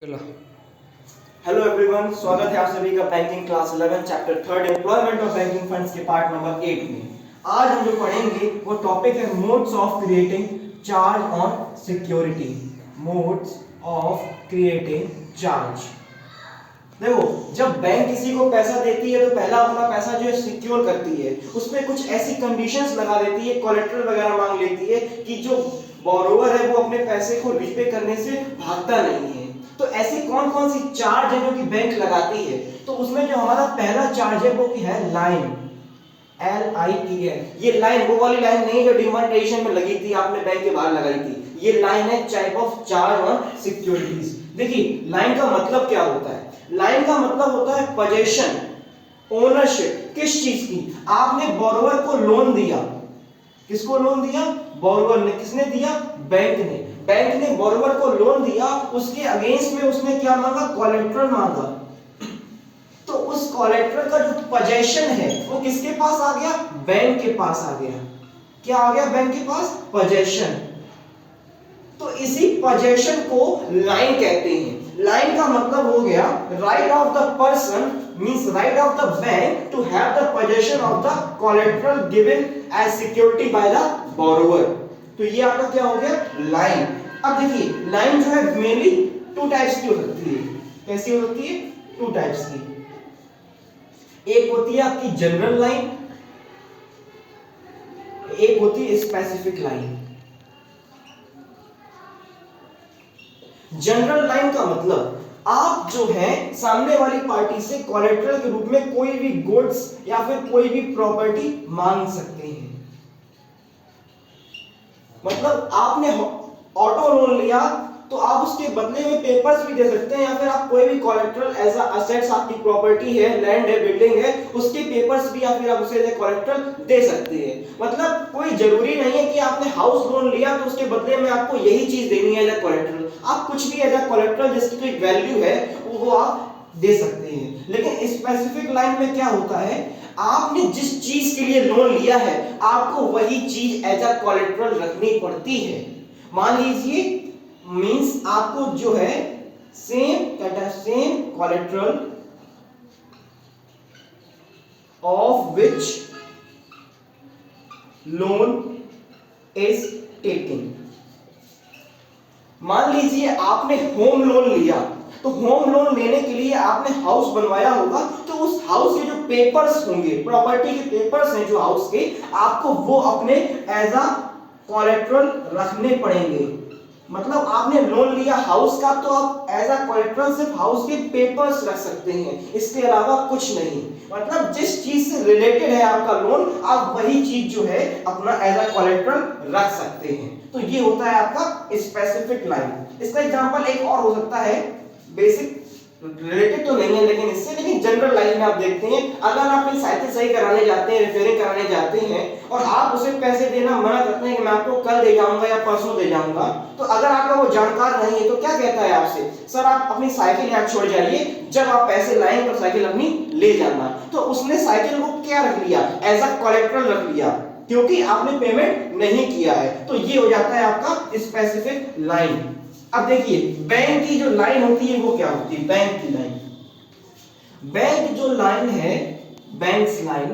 चलो। Hello everyone, स्वागत है आप सभी का banking class 11 chapter 3 employment of banking funds के पार्ट नंबर 8 में। आज हम जो पढ़ेंगे वो टॉपिक है modes of creating charge on security. Modes of creating charge. देखो, जब बैंक किसी को पैसा देती है तो पहला अपना पैसा जो है सिक्योर करती है, उसमें कुछ ऐसी कंडीशंस लगा देती है, कोलेटरल वगैरह मांग लेती है कि जो बोरोवर है वो अपने पैसे को रीपे करने से भागता नहीं है। तो ऐसी कौन कौन सी चार्ज है जो कि बैंक लगाती है? तो उसमें जो हमारा पहला चार्ज है वो है लाइन, LIN। ये लाइन वो वाली लाइन नहीं जो डिमोनेटाइजेशन में लगी थी, आपने बैंक के बाहर लगाई थी। ये लाइन है type of charge on securities. देखिए, लाइन का मतलब क्या होता है? लाइन का मतलब होता है पोजेशन, ओनरशिप। किस चीज की? आपने बोरोवर को लोन दिया। किसको लोन दिया? बोरोवर ने। किसने दिया? बैंक ने। बैंक ने बोरोवर को लोन दिया, उसके अगेंस्ट में उसने क्या मांगा? कोलेटरल मांगा। तो उस कोलेटरल का जो पोजेशन है वो किसके पास आ गया? बैंक के पास आ गया। क्या आ गया बैंक के पास? पोजेशन। तो इसी पोजेशन को लाइन कहते हैं। लाइन का मतलब हो गया right of the person, means right of the bank to have the possession of the collateral given as security by the borrower. तो ये आपका क्या हो गया? लाइन। अब देखिए, लाइन जो है मेनली टू टाइप्स की हो सकती है। कैसी हो सकती है? टू टाइप्स की। एक होती है आपकी जनरल लाइन, एक होती है स्पेसिफिक लाइन। जनरल लाइन का मतलब आप जो है सामने वाली पार्टी से कोलेटरल के रूप में कोई भी गुड्स या फिर कोई भी प्रॉपर्टी मांग सकते हैं। मतलब आपने ऑटो लोन लिया तो आप उसके बदले में पेपर्स भी दे सकते हैं, या फिर आप कोई भी कोलेटरल एज असेट्स, आपकी प्रॉपर्टी है, लैंड है, बिल्डिंग है, उसके पेपर्स भी या फिर आप उसे कोलेटरल दे सकते हैं। मतलब कोई जरूरी नहीं है कि आपने हाउस लोन लिया तो उसके बदले में आपको यही चीज देनी है एज कोलेटरल। आप कुछ भी एज कोलेटरल जिसकी कोई वैल्यू है वो आप दे सकते हैं। लेकिन स्पेसिफिक लाइन में क्या होता है? आपने जिस चीज के लिए लोन लिया है आपको वही चीज एज अ कोलेटरल रखनी पड़ती है। मान लीजिए, मींस आपको जो है same collateral of which loan is taking. मान लीजिए आपने होम लोन लिया, तो होम लोन लेने के लिए आपने हाउस बनवाया होगा, तो उस हाउस के जो पेपर्स होंगे, प्रॉपर्टी के पेपर्स हैं जो हाउस के, आपको वो अपने एज अ कोलेटरल रखने पड़ेंगे। मतलब आपने लोन लिया हाउस का, तो आप एज अ कोलेटरल सिर्फ हाउस के पेपर्स रख सकते हैं, इसके अलावा कुछ नहीं। मतलब जिस चीज से रिलेटेड है आपका लोन, आप वही चीज जो है अपना एज अ कोलेटरल रख सकते हैं। तो ये होता है आपका स्पेसिफिक लाइन। इसका एग्जांपल एक और हो सकता है, बेसिक रिलेटेड तो नहीं है लेकिन इससे, लेकिन जनरल लाइन में आप देखते हैं, अगर आप अपनी साइकिल सही कराने जाते हैं, रिपेयरिंग कराने जाते हैं, और आप उसे पैसे देना मना करते हैं कि मैं आपको कल दे जाऊंगा या परसों दे जाऊंगा, तो अगर आपका वो जानकार नहीं है तो क्या कहता है आपसे? सर आप अपनी साइकिल यहाँ छोड़ जाइए, जब आप पैसे लाएंगे तो साइकिल अपनी ले जाना। तो उसने साइकिल को क्या रख लिया? एज अ कोलेटरल रख लिया, क्योंकि आपने पेमेंट नहीं किया है। तो ये हो जाता है आपका स्पेसिफिक लाइन। अब देखिए, बैंक की जो लाइन होती है वो क्या होती है? बैंक की लाइन, बैंक जो लाइन है, बैंक्स लाइन,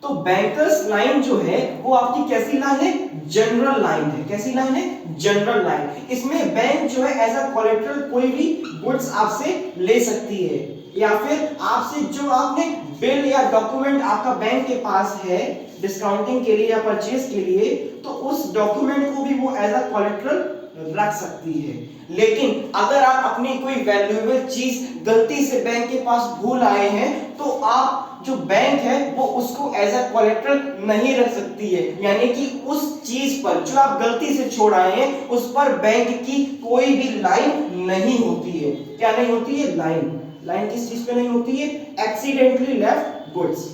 तो बैंकर्स लाइन जो है वो आपकी कैसी लाइन है? जनरल लाइन है। कैसी लाइन है? General line. इसमें बैंक जो है एज अ कोलेटरल कोई भी गुड्स आपसे ले सकती है, या फिर आपसे जो आपने बिल या डॉक्यूमेंट आपका बैंक के पास है डिस्काउंटिंग के लिए या परचेज के लिए, तो उस डॉक्यूमेंट को भी वो एज अ कोलेटरल रख सकती है। लेकिन अगर आप अपनी कोई वैल्यूएबल चीज गलती से बैंक के पास भूल आए हैं, तो आप जो बैंक है वो उसको एज अ कोलेटरल नहीं रख सकती है। यानी कि उस चीज पर जो आप गलती से छोड़ आए हैं उस पर बैंक की कोई भी लाइन नहीं होती है। क्या नहीं होती है? लाइन। लाइन किस चीज पे नहीं होती है? Accidentally left goods,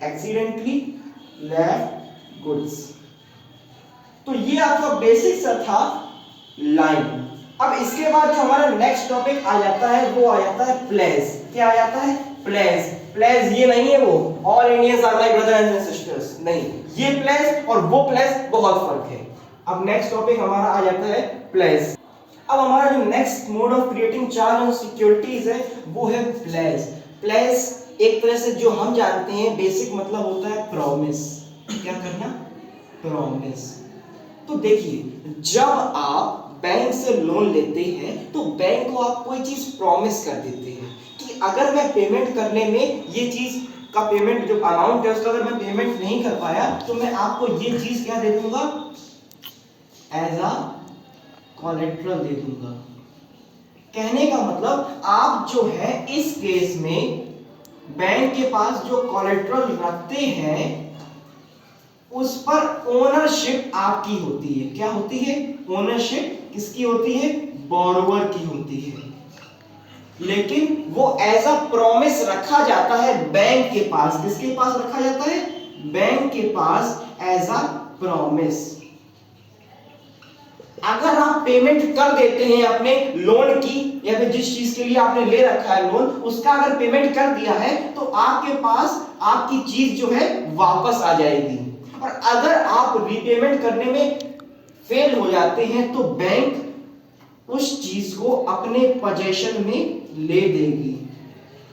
accidentally left goods. तो ये आपका बेसिक सा था लाइन। अब इसके बाद जो हमारा नेक्स्ट टॉपिक आ जाता है वो आ जाता है प्लेज। क्या आ जाता है? प्लेज। प्लेज ये नहीं है वो all Indians are my brother and sisters, नहीं, ये प्लेज और वो प्लेज बहुत फर्क है। अब नेक्स्ट टॉपिक हमारा आ जाता है प्लेज। अब हमारा जो next mode of creating charge on securities है वो है प्लेज। प्लेज एक तरह से जो हम जानते हैं बेसिक मतलब होता है प्रॉमिस। क्या करना? प्रॉमिस। तो देखिए, जब आप बैंक से लोन लेते हैं तो बैंक को आप कोई चीज प्रॉमिस कर देते हैं कि अगर मैं पेमेंट करने में ये चीज का पेमेंट जो अमाउंट है उसका अगर मैं पेमेंट नहीं कर पाया तो मैं आपको ये चीज क्या दे दूंगा? एज अ कोलेट्रल दे दूंगा। कहने का मतलब आप जो है इस केस में बैंक के पास जो कोलेट्रल रखते हैं उस पर ओनरशिप आपकी होती है। क्या होती है? ओनरशिप किसकी होती है? बोरोवर की होती है। लेकिन वो एज अ प्रॉमिस रखा जाता है बैंक के पास। किसके पास रखा जाता है? बैंक के पास एज अ प्रॉमिस। अगर आप पेमेंट कर देते हैं अपने लोन की या फिर जिस चीज के लिए आपने ले रखा है लोन, उसका अगर पेमेंट कर दिया है तो आपके पास आपकी चीज जो है वापस आ जाएगी। और अगर आप रीपेमेंट करने में फेल हो जाते हैं तो बैंक उस चीज को अपने पोजीशन में ले देगी।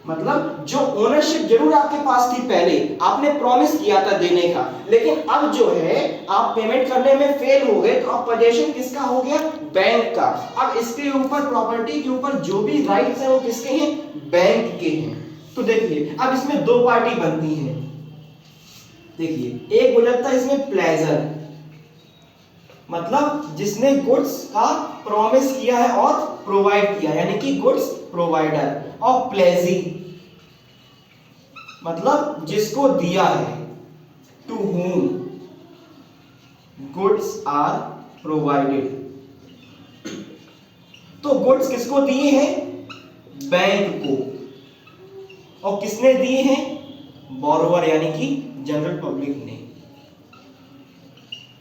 मतलब जो ओनरशिप जरूर आपके पास थी, पहले आपने प्रॉमिस किया था देने का, लेकिन अब जो है आप पेमेंट करने में फेल हो गए तो अब पोजीशन किसका हो गया? बैंक का। अब इसके ऊपर प्रॉपर्टी के ऊपर जो भी राइट्स हैं वो किसके हैं? बैंक के हैं। तो देखिए, अब इसमें दो पार्टी बनती हैं। देखिए, एक हो जाता है इसमें प्लेजर, मतलब जिसने गुड्स का प्रॉमिस किया है और प्रोवाइड किया, यानी कि गुड्स प्रोवाइडर। और प्लेजी मतलब जिसको दिया है, to whom goods are provided. तो गुड्स किसको दिए हैं? बैंक को। और किसने दिए हैं? बोरोवर यानी कि जनरल पब्लिक ने।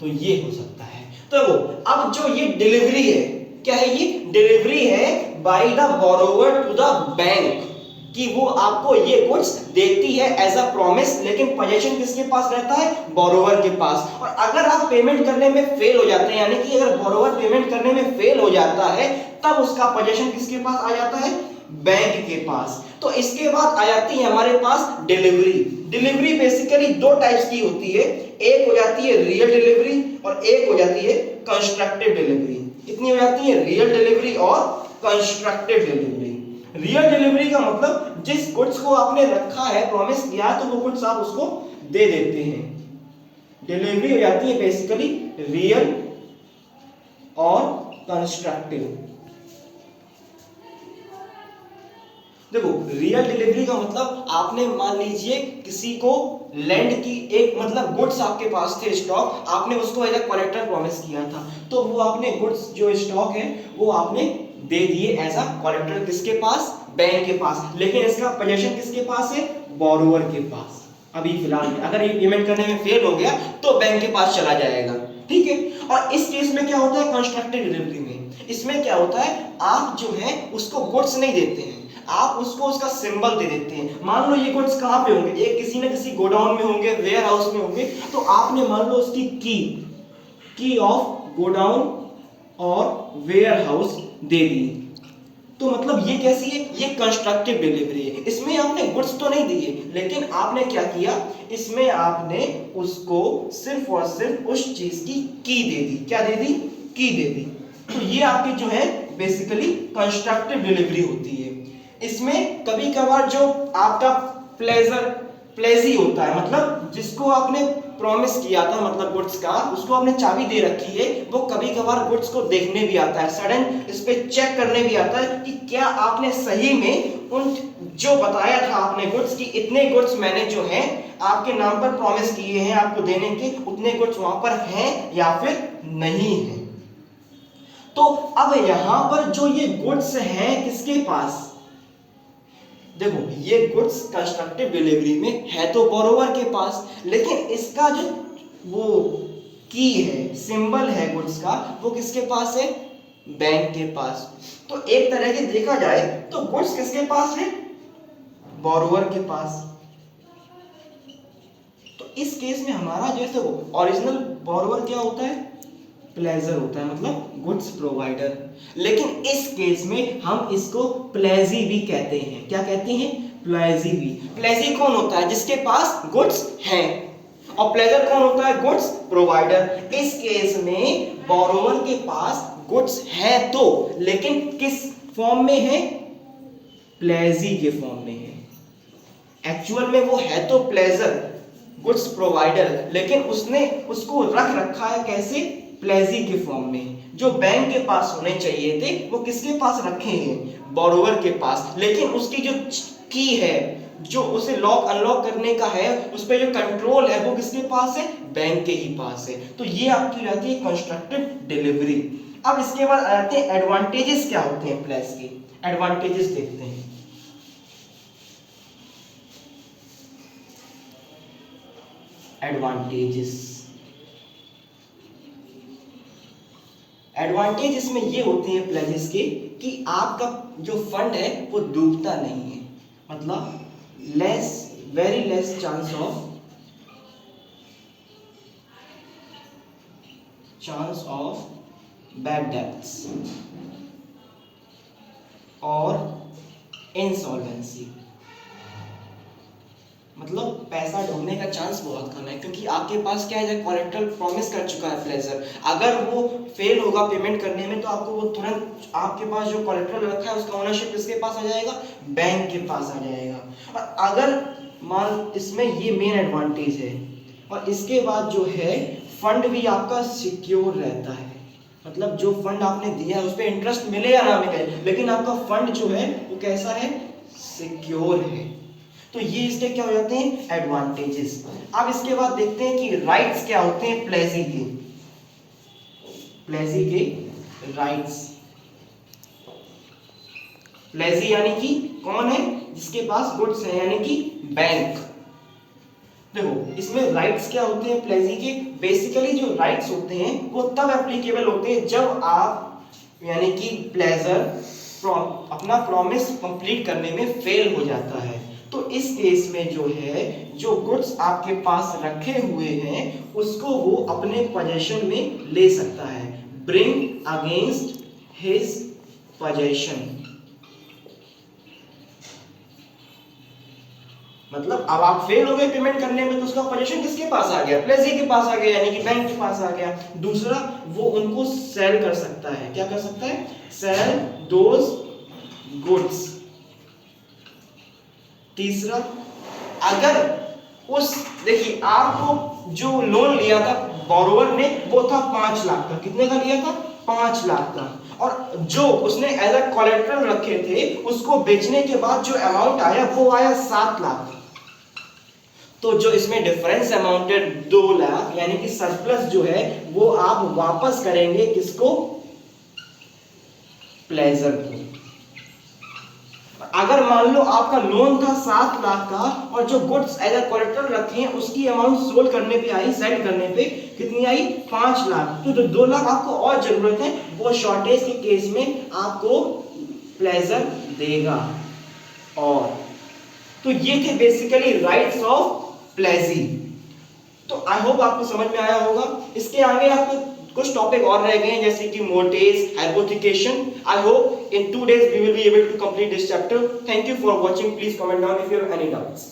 तो ये हो सकता है। तो अब जो ये डिलीवरी है, क्या है? ये डिलीवरी है by the borrower to the bank, कि वो आपको ये गुड्स देती है एज अ प्रॉमिस, लेकिन पोजीशन किसके पास रहता है? बोरोवर के पास। और अगर आप पेमेंट करने में फेल हो जाते हैं, यानी कि अगर बोरोवर पेमेंट करने में फेल हो जाता है, तब उसका पोजीशन किसके पास आ जाता है? बैंक के पास। तो इसके बाद आ जाती है हमारे पास डिलीवरी। डिलीवरी बेसिकली दो टाइप्स की होती है। एक हो जाती है रियल डिलीवरी और एक हो जाती है कंस्ट्रक्टिव डिलीवरी। कितनी हो जाती है? रियल डिलीवरी और कंस्ट्रक्टिव डिलीवरी। रियल डिलीवरी का मतलब जिस गुड्स को आपने रखा है, प्रॉमिस किया है, तो वो गुड्स आप उसको दे देते हैं। डिलीवरी हो जाती है बेसिकली रियल और कंस्ट्रक्टिव। देखो, रियल डिलीवरी का मतलब आपने मान लीजिए किसी को लैंड की एक मतलब गुड्स आपके पास थे स्टॉक, आपने उसको एज अ कलेक्टर प्रॉमिस किया था, तो वो आपने गुड्स जो स्टॉक है वो आपने दे दिए एज अ कलेक्टर। किसके पास? बैंक के पास। लेकिन इसका पोजीशन किसके पास है? बोरोवर के पास। अभी फिलहाल में अगर ये पेमेंट करने में फेल हो गया तो बैंक के पास चला जाएगा। ठीक है। और इस केस में क्या होता है? कंस्ट्रक्टिव डिलीवरी में इसमें क्या होता है? आप जो है उसको गुड्स नहीं देते हैं, आप उसको उसका सिंबल दे देते हैं। मान लो ये गुड्स कहां पे होंगे? एक किसी न किसी गोडाउन में होंगे, वेयर हाउस में होंगे, तो आपने मान लो उसकी की ऑफ गोडाउन और वेयर हाउस दे दी। तो मतलब ये कैसी है? ये कंस्ट्रक्टिव डिलीवरी है। इसमें आपने गुड्स तो नहीं दिए, लेकिन आपने क्या किया? इसमें आपने उसको सिर्फ और सिर्फ उस चीज की दे दी। क्या दे दी? की दे दी। तो ये आपकी जो है बेसिकली कंस्ट्रक्टिव डिलीवरी होती है। इसमें कभी कभार जो आपका प्लेजी होता है, मतलब जिसको आपने प्रॉमिस किया था मतलब गुड्स का, उसको आपने चाबी दे रखी है, वो कभी कभार गुड्स को देखने भी आता है, सडन इस पे चेक करने भी आता है कि क्या आपने सही में उन जो बताया था आपने गुड्स की, इतने गुड्स मैंने जो है आपके नाम पर प्रॉमिस किए हैं आपको देने के, उतने गुड्स वहां पर हैं या फिर नहीं है। तो अब यहां पर जो ये गुड्स हैं किसके पास? देखो, ये गुड्स कंस्ट्रक्टिव डिलीवरी में है तो बोरोवर के पास, लेकिन इसका जो वो की है, सिंबल है गुड्स का, वो किसके पास है? बैंक के पास। तो एक तरह के देखा जाए तो गुड्स किसके पास है? बोरोवर के पास। तो इस केस में हमारा जो है ओरिजिनल बोरोवर क्या होता है? प्लेजर होता है, मतलब गुड्स प्रोवाइडर। लेकिन इस केस में हम इसको प्लेजी भी कहते हैं। क्या कहते हैं? प्लेजी भी। प्लेजी कौन होता है? जिसके पास गुड्स हैं। और प्लेजर कौन होता है? Goods provider. इस केस में बोरोवर के पास गुड्स है तो, लेकिन किस फॉर्म में है? प्लेजी के फॉर्म में है। एक्चुअल में वो है तो प्लेजर, गुड्स प्रोवाइडर, लेकिन उसने उसको रख रखा है कैसे? प्लेजी के फॉर्म में। जो बैंक के पास होने चाहिए थे वो किसके पास रखे हैं? बोरोवर के पास। लेकिन उसकी जो की है, जो उसे लॉक अनलॉक करने का है, उस पर जो कंट्रोल है वो किसके पास है? बैंक के ही पास है। तो ये आपकी रहती है कंस्ट्रक्टिव डिलीवरी। अब इसके बाद आते हैं एडवांटेजेस क्या होते हैं प्लेज के। एडवांटेजेस देखते हैं। एडवांटेज इसमें ये होते हैं प्लेजेस के कि आपका जो फंड है वो डूबता नहीं है। मतलब very less chance of bad debts और इंसॉल्वेंसी। मतलब पैसा डूबने का चांस बहुत कम है, क्योंकि आपके पास क्या है? कोलेटरल प्रॉमिस कर चुका है प्लेजर। अगर वो फेल होगा पेमेंट करने में तो आपको वो तुरंत आपके पास जो कोलेटरल रखा है उसका ओनरशिप किसके पास आ जाएगा? बैंक के पास आ जाएगा। और अगर मान, इसमें ये मेन एडवांटेज है। और इसके बाद जो है फंड भी आपका सिक्योर रहता है। मतलब जो फंड आपने दिया है उस पर इंटरेस्ट मिले या ना मिले, लेकिन आपका फंड जो है वो कैसा है? सिक्योर है। तो ये इसके क्या हो जाते हैं? एडवांटेजेस। अब इसके बाद देखते हैं कि राइट्स क्या होते हैं प्लेजी के। प्लेजी के राइट्स। प्लेजी यानी कि कौन है? जिसके पास गुड्स है, यानी कि बैंक। देखो इसमें राइट्स क्या होते हैं प्लेजी के। बेसिकली जो राइट्स होते हैं वो तब एप्लीकेबल होते हैं जब आप, यानी कि प्लेजर अपना प्रॉमिस कंप्लीट करने में फेल हो जाता है। तो इस केस में जो है, जो गुड्स आपके पास रखे हुए हैं उसको वो अपने पोजीशन में ले सकता है। Bring against his position. मतलब अब आप फेल हो गए पेमेंट करने में तो उसका पोजीशन किसके पास आ गया? प्लेजी के पास आ गया, यानी कि बैंक के पास आ गया। दूसरा, वो उनको सेल कर सकता है। क्या कर सकता है? Sell those goods. तीसरा, अगर देखिए आपको जो लोन लिया था बोरोवर ने वो था 5 लाख का। कितने का लिया था? 5 लाख का। और जो उसने एज अ कोलेटरल रखे थे उसको बेचने के बाद जो अमाउंट आया वो आया 7 लाख। तो जो इसमें डिफरेंस अमाउंट है 2 लाख, यानी कि सरप्लस जो है वो आप वापस करेंगे किसको? प्लेजर को। अगर मान लो आपका लोन था 7 लाख का और जो गुड्स एज अ कोलेटरल रखे हैं उसकी अमाउंट सोल्ड करने पे आई, सेल करने पे कितनी आई? 5 लाख। तो जो 2 लाख आपको और जरूरत है वो शॉर्टेज के केस में आपको प्लेजर देगा। और तो ये थे बेसिकली राइट्स ऑफ प्लेजी। तो आई होप आपको समझ में आया होगा। इसके आगे आपको कुछ टॉपिक और रह गए हैं जैसे कि मोर्टेज, hypothecation. I hope in 2 days we will be able to complete this chapter. Thank you for watching. Please comment down if you have any doubts.